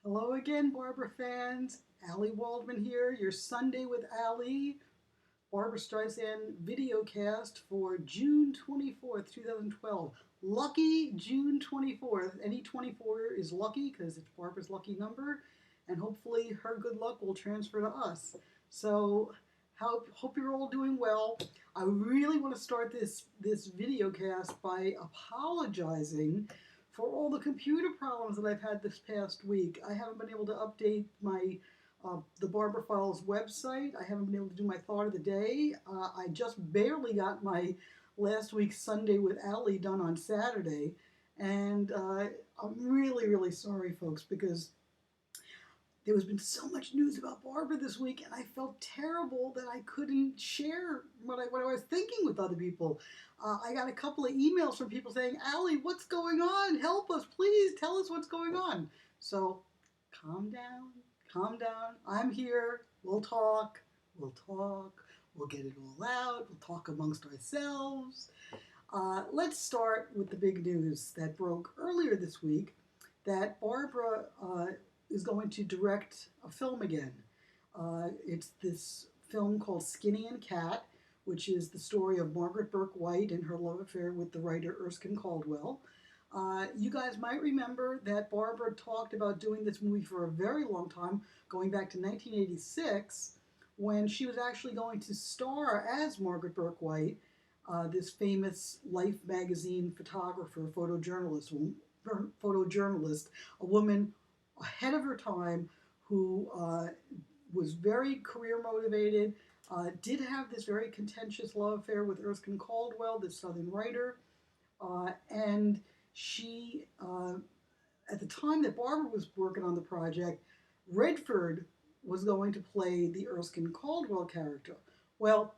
Hello again, Barbra fans. Ali Waldman here, your Sunday with Ali, Barbra Streisand Videocast for June 24th, 2012. Lucky June 24th. Any 24 is lucky because it's Barbara's lucky number, and hopefully her good luck will transfer to us. So, hope you're all doing well. I really want to start this videocast by apologizing for all the computer problems that I've had this past week. I haven't been able to update my the Barbra Files website. I haven't been able to do my thought of the day. I just barely got my last week's Sunday with Ali done on Saturday, and I'm really, really sorry, folks, because there has been so much news about Barbra this week, and I felt terrible that I couldn't share what I was thinking with other people. I got a couple of emails from people saying, Ali, what's going on? Help us, please, tell us what's going on. So calm down, calm down. I'm here. We'll talk, we'll get it all out, we'll talk amongst ourselves. Let's start with the big news that broke earlier this week that Barbra is going to direct a film again. It's this film called Skinny and Cat, which is the story of Margaret Burke White and her love affair with the writer Erskine Caldwell. You guys might remember that Barbra talked about doing this movie for a very long time, going back to 1986, when she was actually going to star as Margaret Burke White, this famous Life magazine photographer, photojournalist, a woman ahead of her time who was very career motivated, did have this very contentious love affair with Erskine Caldwell, this Southern writer, and she, at the time that Barbra was working on the project, Redford was going to play the Erskine Caldwell character. Well,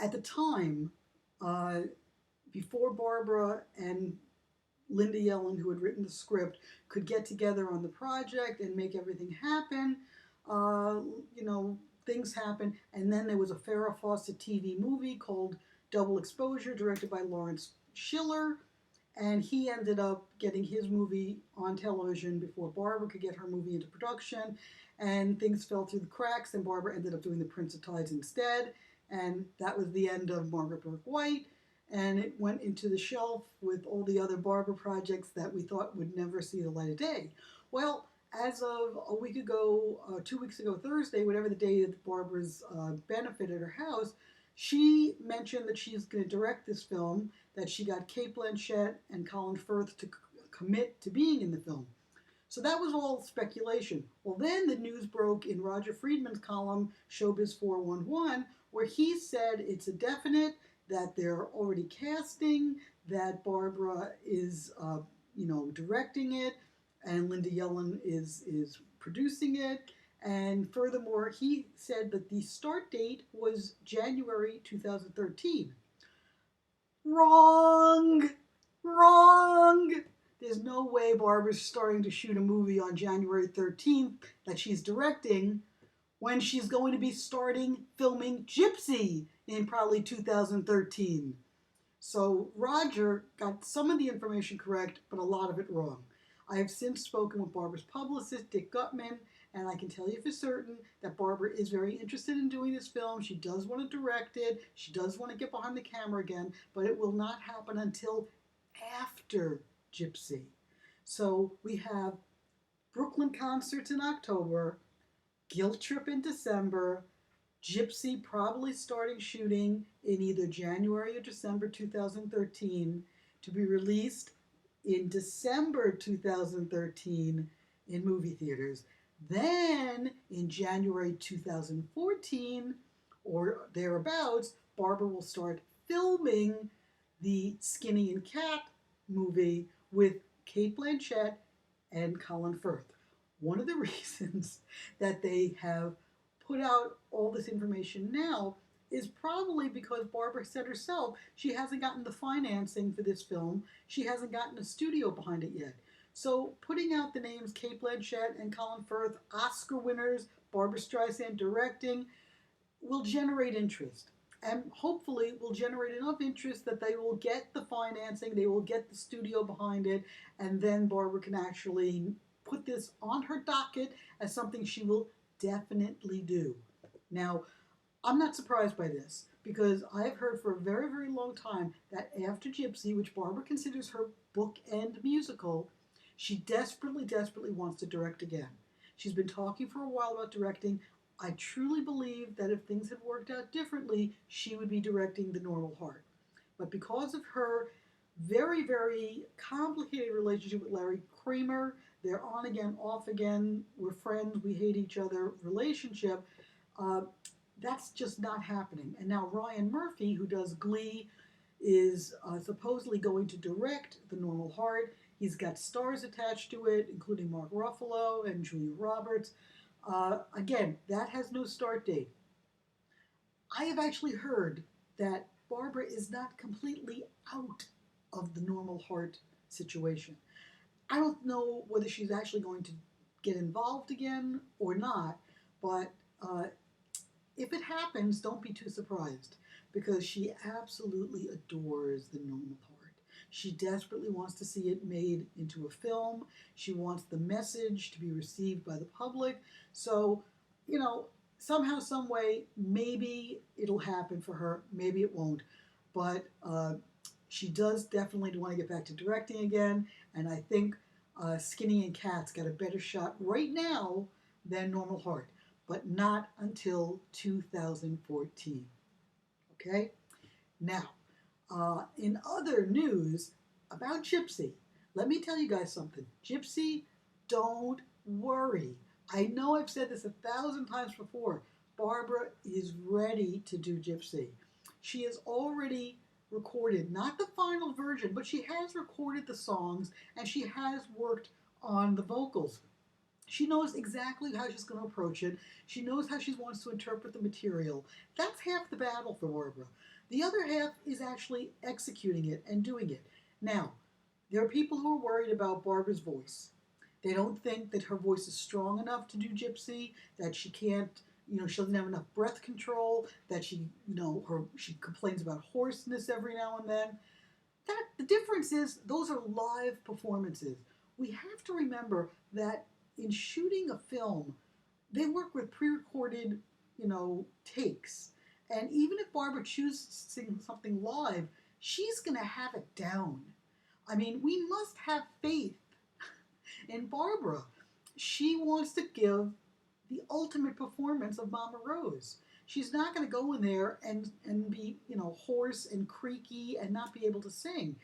at the time, before Barbra and Linda Yellen, who had written the script, could get together on the project and make everything happen, things happened. And then there was a Farrah Fawcett TV movie called Double Exposure, directed by Lawrence Schiller. And he ended up getting his movie on television before Barbra could get her movie into production. And things fell through the cracks, and Barbra ended up doing The Prince of Tides instead. And that was the end of Margaret Burke White. And it went into the shelf with all the other Barbra projects that we thought would never see the light of day. Well, as of a week ago, 2 weeks ago Thursday, whatever the day of Barbra's benefit at her house, she mentioned that she's going to direct this film, that she got Cate Blanchett and Colin Firth to commit to being in the film. So that was all speculation. Well, then the news broke in Roger Friedman's column, Showbiz 411, where he said it's a definite, that they're already casting, that Barbra is, directing it, and Linda Yellen is producing it. And furthermore, he said that the start date was January 2013. Wrong! Wrong! There's no way Barbra's starting to shoot a movie on January 13th that she's directing when she's going to be starting filming Gypsy in probably 2013. So Roger got some of the information correct, but a lot of it wrong. I have since spoken with Barbra's publicist, Dick Gutman, and I can tell you for certain that Barbra is very interested in doing this film. She does want to direct it. She does want to get behind the camera again, but it will not happen until after Gypsy. So we have Brooklyn concerts in October, Guilt Trip in December, Gypsy probably starting shooting in either January or December 2013, to be released in December 2013 in movie theaters. Then in January 2014 or thereabouts, Barbra will start filming the Skinny and Cat movie with Cate Blanchett and Colin Firth. One of the reasons that they have put out all this information now is probably because Barbra said herself she hasn't gotten the financing for this film. She hasn't gotten a studio behind it yet. So putting out the names Cate Blanchett and Colin Firth, Oscar winners, Barbra Streisand directing, will generate interest. And hopefully will generate enough interest that they will get the financing, they will get the studio behind it, and then Barbra can actually put this on her docket as something she will definitely do. Now, I'm not surprised by this because I've heard for a very, very long time that after Gypsy, which Barbra considers her bookend musical, she desperately, desperately wants to direct again. She's been talking for a while about directing. I truly believe that if things had worked out differently, she would be directing The Normal Heart. But because of her very, very complicated relationship with Larry Kramer, they're on again, off again, we're friends, we hate each other relationship, that's just not happening. And now Ryan Murphy, who does Glee, is supposedly going to direct The Normal Heart. He's got stars attached to it, including Mark Ruffalo and Julia Roberts. Again, that has no start date. I have actually heard that Barbra is not completely out of The Normal Heart situation. I don't know whether she's actually going to get involved again or not, but if it happens, don't be too surprised, because she absolutely adores The Normal Heart. She desperately wants to see it made into a film. She wants the message to be received by the public. So, you know, somehow, some way, maybe it'll happen for her, maybe it won't. But she does definitely want to get back to directing again, and I think Skinny and Cats got a better shot right now than Normal Heart, but not until 2014. Okay? Now, in other news about Gypsy, let me tell you guys something. Gypsy, don't worry. I know I've said this 1,000 times before. Barbra is ready to do Gypsy. She has already recorded, not the final version, but she has recorded the songs and she has worked on the vocals. She knows exactly how she's going to approach it. She knows how she wants to interpret the material. That's half the battle for Barbra. The other half is actually executing it and doing it. Now, there are people who are worried about Barbra's voice. They don't think that her voice is strong enough to do Gypsy, that she can't, she doesn't have enough breath control, that she complains about hoarseness every now and then. The difference is those are live performances. We have to remember that in shooting a film, they work with pre-recorded, takes. And even if Barbra chooses to sing something live, she's going to have it down. I mean, we must have faith in Barbra. She wants to give the ultimate performance of Mama Rose. She's not going to go in there and be, hoarse and creaky and not be able to sing.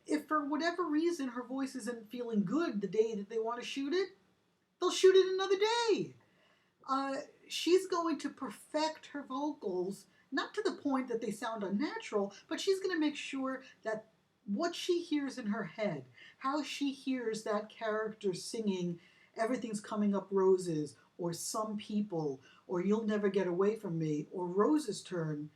If for whatever reason her voice isn't feeling good the day that they want to shoot it, they'll shoot it another day. She's going to perfect her vocals, not to the point that they sound unnatural, but she's going to make sure that what she hears in her head, how she hears that character singing Everything's Coming Up Roses, or Some People, or You'll Never Get Away From Me, or Rose's Turn,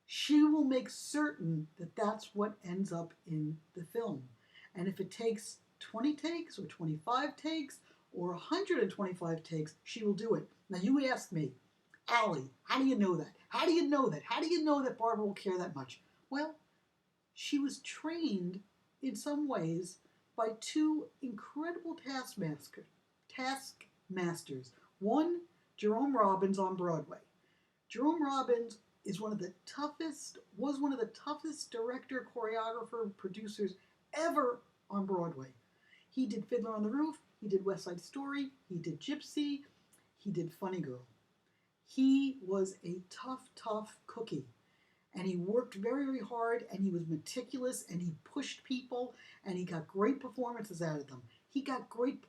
she will make certain that that's what ends up in the film. And if it takes 20 takes, or 25 takes, or 125 takes, she will do it. Now you ask me, Allie, how do you know that? How do you know that? How do you know that Barbra will care that much? Well, she was trained in some ways by two incredible taskmasters. One, Jerome Robbins on Broadway. Jerome Robbins was one of the toughest director, choreographer, producers ever on Broadway. He did Fiddler on the Roof, he did West Side Story, he did Gypsy, he did Funny Girl. He was a tough cookie. And he worked very, very hard, and he was meticulous, and he pushed people, and he got great performances out of them. He got a great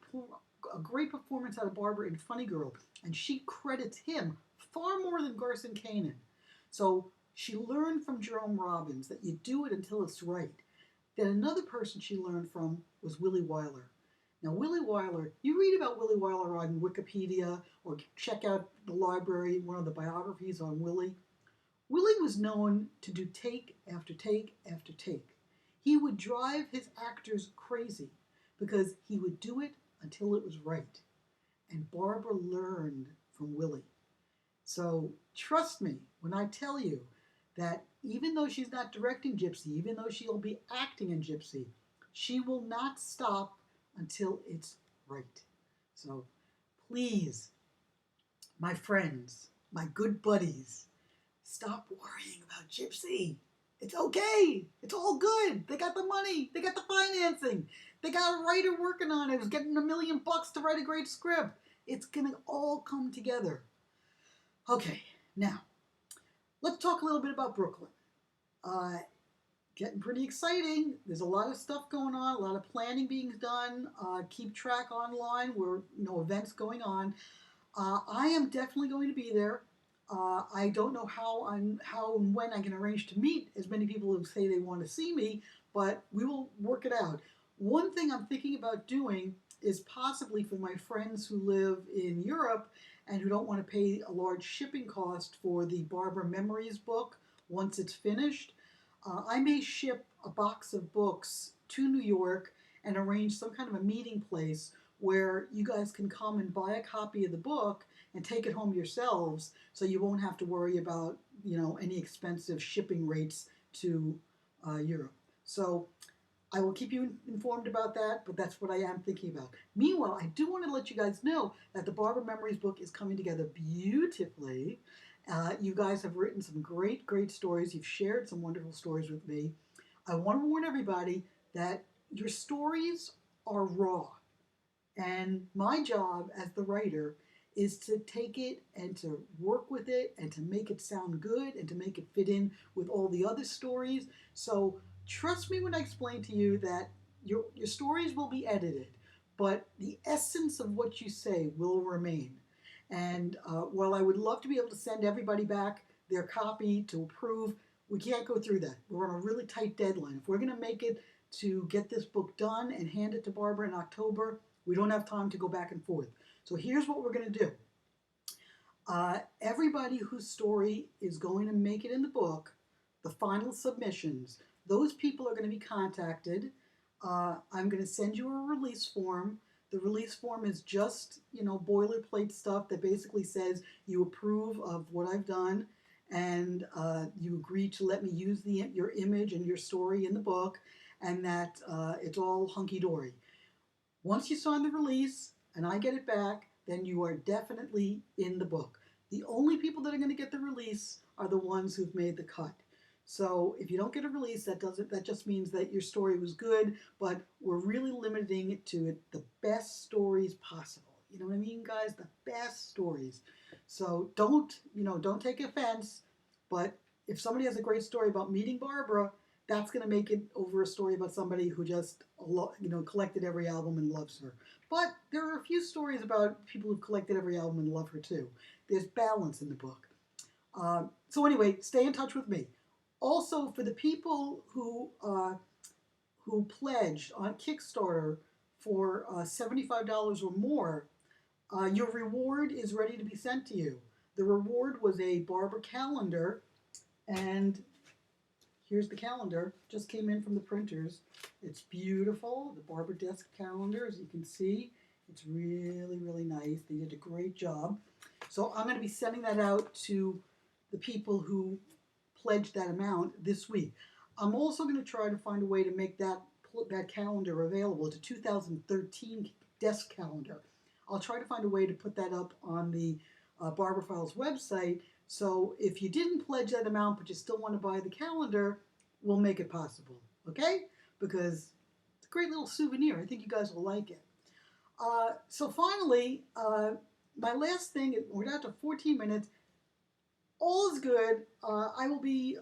performance out of Barbra in Funny Girl, and she credits him far more than Garson Kanin. So she learned from Jerome Robbins that you do it until it's right. Then another person she learned from was Willie Wyler. Now, Willie Wyler, you read about Willie Wyler on Wikipedia, or check out the library, one of the biographies on Willie. Willie was known to do take after take after take. He would drive his actors crazy because he would do it until it was right. And Barbra learned from Willie. So trust me when I tell you that even though she's not directing Gypsy, even though she'll be acting in Gypsy, she will not stop until it's right. So please, my friends, my good buddies, stop worrying about Gypsy. It's okay. It's all good. They got the money. They got the financing. They got a writer working on it who's getting $1 million to write a great script. It's going to all come together. Okay, now, let's talk a little bit about Brooklyn. Getting pretty exciting. There's a lot of stuff going on, a lot of planning being done. Keep track online where events going on. I am definitely going to be there. I don't know how and when I can arrange to meet as many people who say they want to see me, but we will work it out. One thing I'm thinking about doing is possibly for my friends who live in Europe and who don't want to pay a large shipping cost for the Barbra Memories book once it's finished. I may ship a box of books to New York and arrange some kind of a meeting place where you guys can come and buy a copy of the book and take it home yourselves, so you won't have to worry about any expensive shipping rates to Europe. So I will keep you informed about that, but that's what I am thinking about. Meanwhile, I do want to let you guys know that the Barbra Memories book is coming together beautifully. You guys have written some great, great stories. You've shared some wonderful stories with me. I want to warn everybody that your stories are raw. And my job as the writer is to take it and to work with it and to make it sound good and to make it fit in with all the other stories. So trust me when I explain to you that your stories will be edited, but the essence of what you say will remain. And while I would love to be able to send everybody back their copy to approve, we can't go through that. We're on a really tight deadline. If we're going to make it to get this book done and hand it to Barbra in October, we don't have time to go back and forth. So here's what we're going to do. Everybody whose story is going to make it in the book, the final submissions, those people are going to be contacted. I'm going to send you a release form. The release form is just, boilerplate stuff that basically says you approve of what I've done and you agree to let me use your image and your story in the book, and that it's all hunky-dory. Once you sign the release and I get it back, then you are definitely in the book. The only people that are going to get the release are the ones who've made the cut. So if you don't get a release, that just means that your story was good, but we're really limiting it to the best stories possible. You know what I mean, guys? The best stories. So don't take offense, but if somebody has a great story about meeting Barbra, that's going to make it over a story about somebody who just collected every album and loves her. But there are a few stories about people who've collected every album and love her too. There's balance in the book. So anyway, stay in touch with me. Also, for the people who pledged on Kickstarter for $75 or more, your reward is ready to be sent to you. The reward was a Barbra calendar, and here's the calendar. Just came in from the printers. It's beautiful. The Barbra desk calendar, as you can see, it's really, really nice. They did a great job. So I'm going to be sending that out to the people who pledged that amount this week. I'm also going to try to find a way to make that calendar available. It's a 2013 desk calendar. I'll try to find a way to put that up on the Barbra Files website. So if you didn't pledge that amount but you still want to buy the calendar, we'll make it possible, okay? Because it's a great little souvenir. I think you guys will like it. So finally, my last thing, we're down to 14 minutes. All is good. I will be,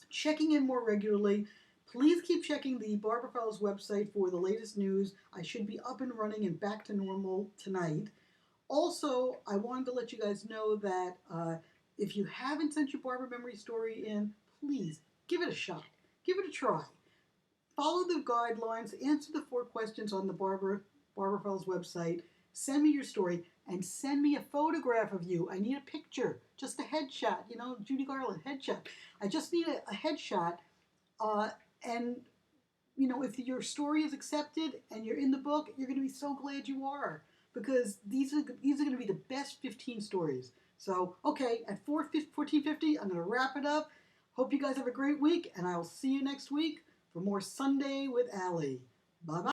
checking in more regularly. Please keep checking the Barbra Files website for the latest news. I should be up and running and back to normal tonight. Also, I wanted to let you guys know that if you haven't sent your Barbra Memory story in, please give it a shot. Give it a try. Follow the guidelines. Answer the 4 questions on the Barbra Files website. Send me your story and send me a photograph of you. I need a picture, just a headshot. Judy Garland headshot. I just need a headshot. And if your story is accepted and you're in the book, you're going to be so glad you are, because these are going to be the best 15 stories. So, okay, at 14:50, I'm going to wrap it up. Hope you guys have a great week, and I'll see you next week for more Sunday with Allie. Bye-bye.